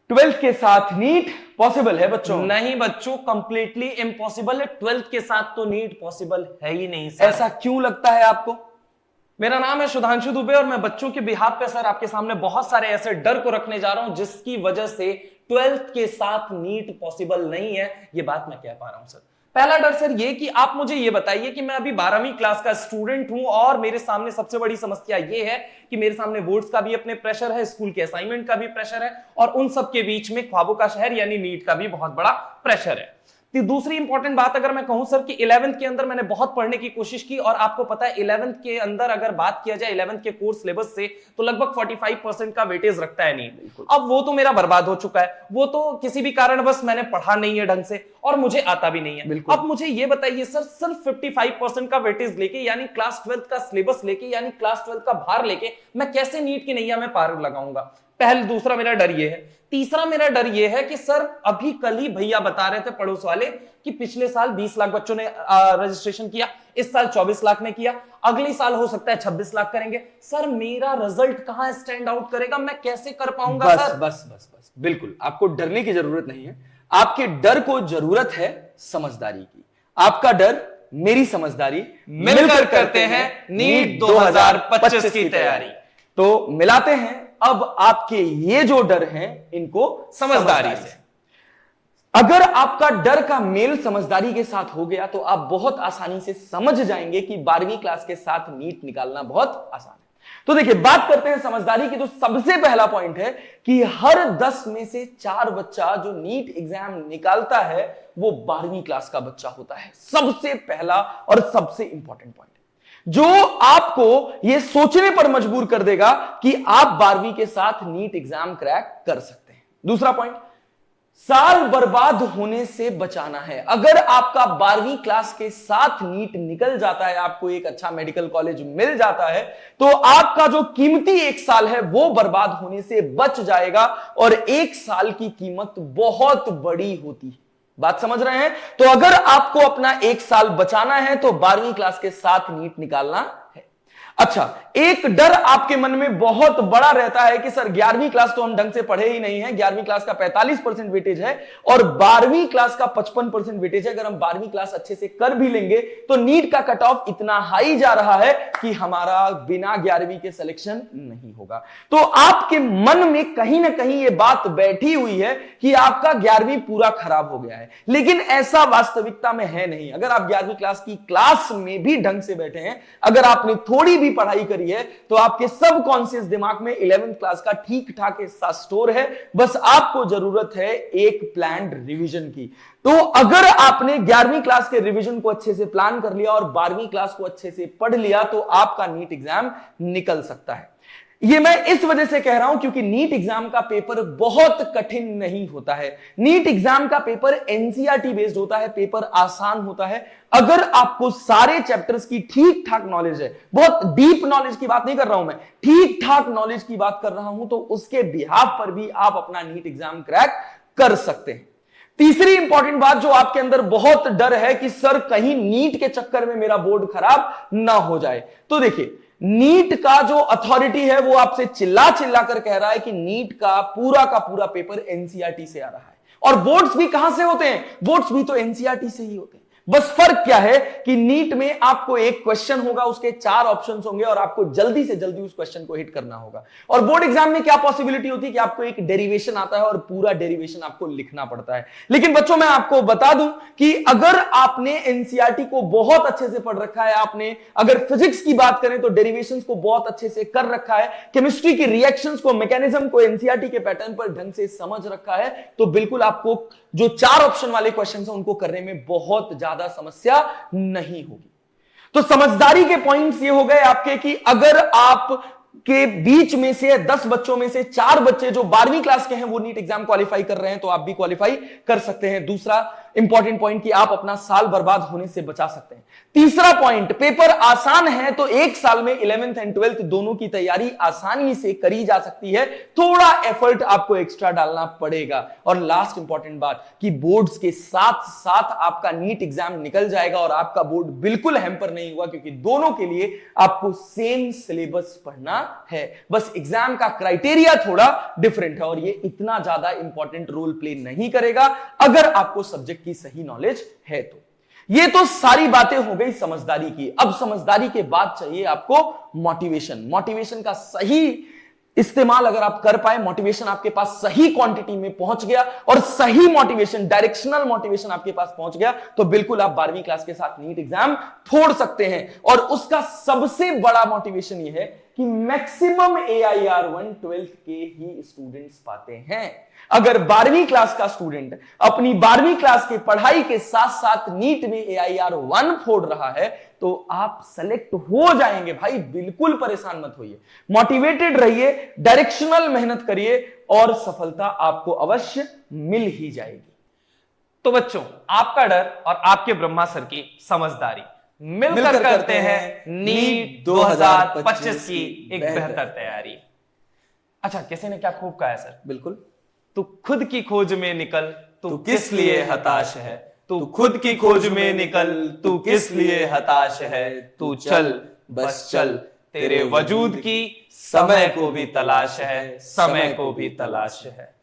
Twelfth के साथ NEET possible है बच्चों? नहीं बच्चों, कंप्लीटली इम्पॉसिबल है। ट्वेल्थ के साथ तो नीट पॉसिबल है ही नहीं सर। ऐसा क्यों लगता है आपको? मेरा नाम है सुधांशु दुबे और मैं बच्चों के बिहाफ पे सर आपके सामने बहुत सारे ऐसे डर को रखने जा रहा हूं जिसकी वजह से ट्वेल्थ के साथ नीट पॉसिबल नहीं है। ये बात मैं कह पा रहा हूं सर। पहला डर सर ये कि आप मुझे ये बताइए कि मैं अभी 12वीं क्लास का स्टूडेंट हूं और मेरे सामने सबसे बड़ी समस्या ये है कि मेरे सामने बोर्ड्स का भी अपने प्रेशर है, स्कूल के असाइनमेंट का भी प्रेशर है और उन सब के बीच में ख्वाबों का शहर यानी नीट का भी बहुत बड़ा प्रेशर है। तो दूसरी इंपॉर्टेंट बात अगर मैं कहूं सर कि 11th के अंदर मैंने बहुत पढ़ने की कोशिश की और आपको पता है 11th के अंदर अगर बात किया जाए 11th के कोर्स सिलेबस से तो लगभग 45% का वेटेज रखता है नीट। अब वो तो मेरा बर्बाद हो चुका है, वो तो किसी भी कारणवश मैंने पढ़ा नहीं है ढंग से और मुझे आता भी नहीं है। अब मुझे ये बताइए सर, सिर्फ 55% का वेटेज लेके यानी क्लास 12th का सिलेबस लेके यानी क्लास 12th का भार लेके मैं कैसे नीट की नैया में पार लगाऊंगा? पहले दूसरा मेरा डर ये है। तीसरा मेरा डर ये है कि सर अभी कल ही भैया बता रहे थे पड़ोस वाले कि पिछले साल 20 लाख बच्चों ने रजिस्ट्रेशन किया, इस साल 24 लाख ने किया, अगले साल हो सकता है 26 लाख करेंगे। सर मेरा रिजल्ट कहां स्टैंड आउट करेगा? मैं कैसे कर पाऊंगा? बस सर बस बस बस बिल्कुल आपको डरने की जरूरत नहीं है। आपके डर को जरूरत है समझदारी की। आपका डर मेरी समझदारी, मिलकर करते हैं नीट 2025 की तैयारी। तो मिलाते हैं अब आपके ये जो डर हैं इनको समझदारी से। अगर आपका डर का मेल समझदारी के साथ हो गया तो आप बहुत आसानी से समझ जाएंगे कि 12वीं क्लास के साथ नीट निकालना बहुत आसान है। तो देखिए, बात करते हैं समझदारी की। तो सबसे पहला पॉइंट है कि हर 10 में से 4 बच्चा जो नीट एग्जाम निकालता है वो 12वीं क्लास का बच्चा होता है। सबसे पहला और सबसे इंपॉर्टेंट पॉइंट जो आपको यह सोचने पर मजबूर कर देगा कि आप 12वीं के साथ नीट एग्जाम क्रैक कर सकते हैं। दूसरा पॉइंट, साल बर्बाद होने से बचाना है। अगर आपका 12वीं क्लास के साथ नीट निकल जाता है, आपको एक अच्छा मेडिकल कॉलेज मिल जाता है, तो आपका जो कीमती 1 साल है वो बर्बाद होने से बच जाएगा और 1 साल की कीमत बहुत बड़ी होती है। बात समझ रहे हैं? तो अगर आपको अपना 1 साल बचाना है तो 12वीं क्लास के साथ नीट निकालना है। अच्छा, एक डर आपके मन में बहुत बड़ा रहता है कि सर 11वीं क्लास तो हम ढंग से पढ़े ही नहीं है, 11वीं क्लास का 45% वेटेज है और 12वीं क्लास का 55% वेटेज है। अगर हम 12वीं क्लास अच्छे से कर भी लेंगे तो नीट का कट ऑफ इतना हाई जा रहा है कि हमारा बिना 11वीं के सिलेक्शन नहीं होगा। तो आपके मन में कहीं ना कहीं यह बात बैठी हुई है कि आपका 11वीं पूरा खराब हो गया है, लेकिन ऐसा वास्तविकता में है नहीं। अगर आप 11वीं क्लास की क्लास में भी ढंग से बैठे हैं, अगर आपने थोड़ी पढ़ाई करी है, तो आपके सबकॉन्शियस दिमाग में 11th क्लास का ठीक ठाक हिस्सा स्टोर है। बस आपको जरूरत है एक प्लान्ड रिवीजन की। तो अगर आपने 11वीं क्लास के रिवीजन को अच्छे से प्लान कर लिया और 12वीं क्लास को अच्छे से पढ़ लिया तो आपका नीट एग्जाम निकल सकता है। ये मैं इस वजह से कह रहा हूं क्योंकि नीट एग्जाम का पेपर बहुत कठिन नहीं होता है। नीट एग्जाम का पेपर एनसीईआरटी बेस्ड होता है, पेपर आसान होता है। अगर आपको सारे चैप्टर्स की ठीक ठाक नॉलेज है, बहुत डीप नॉलेज की बात नहीं कर रहा हूं मैं, ठीक ठाक नॉलेज की बात कर रहा हूं, तो उसके बिहाफ पर भी आप अपना नीट एग्जाम क्रैक कर सकते हैं। तीसरी इंपॉर्टेंट बात जो आपके अंदर बहुत डर है कि सर कहीं नीट के चक्कर में मेरा बोर्ड खराब ना हो जाए, तो देखिए, नीट का जो अथॉरिटी है वो आपसे चिल्ला चिल्ला कर कह रहा है कि नीट का पूरा पेपर एनसीईआरटी से आ रहा है और बोर्ड्स भी कहां से होते हैं? बोर्ड्स भी तो एनसीईआरटी से ही होते हैं। बस फर्क क्या है कि नीट में आपको एक क्वेश्चन होगा, उसके 4 ऑप्शंस होंगे और आपको जल्दी से जल्दी उस क्वेश्चन को हिट करना होगा। और बोर्ड एग्जाम में क्या पॉसिबिलिटी होती है कि आपको एक डेरिवेशन आता है और पूरा डेरिवेशन आपको लिखना पड़ता है। लेकिन बच्चों, मैं आपको बता दूं कि अगर आपने एनसीईआरटी को बहुत अच्छे से पढ़ रखा है, आपने अगर फिजिक्स की बात करें तो डेरिवेशंस को बहुत अच्छे से कर रखा है, केमिस्ट्री की रिएक्शंस को, मैकेनिज्म को एनसीईआरटी के पैटर्न पर ढंग से समझ रखा है, तो बिल्कुल आपको जो 4 ऑप्शन वाले क्वेश्चन हैं उनको करने में बहुत ज्यादा समस्या नहीं होगी। तो समझदारी के पॉइंट्स ये हो गए आपके कि अगर आप के बीच में से 10 बच्चों में से 4 बच्चे जो 12वीं क्लास के हैं वो नीट एग्जाम क्वालिफाई कर रहे हैं तो आप भी क्वालिफाई कर सकते हैं। दूसरा, इंपॉर्टेंट पॉइंट कि आप अपना साल बर्बाद होने से बचा सकते हैं। तीसरा पॉइंट, पेपर आसान है तो एक साल में 11th एंड 12th दोनों की तैयारी आसानी से करी जा सकती है, थोड़ा एफर्ट आपको एक्स्ट्रा डालना पड़ेगा। और लास्ट इंपॉर्टेंट बात कि बोर्ड्स के साथ साथ आपका नीट एग्जाम निकल जाएगा और आपका बोर्ड बिल्कुल हैम्पर नहीं हुआ, क्योंकि दोनों के लिए आपको सेम सिलेबस पढ़ना है, बस एग्जाम का क्राइटेरिया थोड़ा डिफरेंट है और ये इतना ज्यादा इंपॉर्टेंट रोल प्ले नहीं करेगा अगर आपको सब्जेक्ट की सही नॉलेज है तो। ये तो सारी बातें हो गई समझदारी की। अब समझदारी के बाद चाहिए आपको मोटिवेशन। मोटिवेशन का सही इस्तेमाल अगर आप कर पाए, मोटिवेशन आपके पास सही क्वांटिटी में पहुंच गया और सही मोटिवेशन, डायरेक्शनल मोटिवेशन आपके पास पहुंच गया, तो बिल्कुल आप 12वीं क्लास के साथ नीट एग्जाम फोड़ सकते हैं। और उसका सबसे बड़ा मोटिवेशन यह है कि मैक्सिमम AIR1 12th के ही स्टूडेंट्स पाते हैं। अगर 12वीं क्लास का स्टूडेंट अपनी 12वीं क्लास की पढ़ाई के साथ साथ नीट में AIR1 फोड़ रहा है तो आप सेलेक्ट हो जाएंगे भाई, बिल्कुल परेशान मत होइए, मोटिवेटेड रहिए, डायरेक्शनल मेहनत करिए और सफलता आपको अवश्य मिल ही जाएगी। तो बच्चों, आपका डर और आपके ब्रह्मा सर की समझदारी मिलकर करते हैं नीट 2025 की एक बेहतर तैयारी। अच्छा, किसी ने क्या खूब कहा है सर, बिल्कुल, तू खुद की खोज में निकल, तू किस लिए हताश है, तू खुद की खोज में निकल, तू किस लिए हताश है, तू चल बस चल, तेरे वजूद की समय को भी तलाश है, समय को भी तलाश है।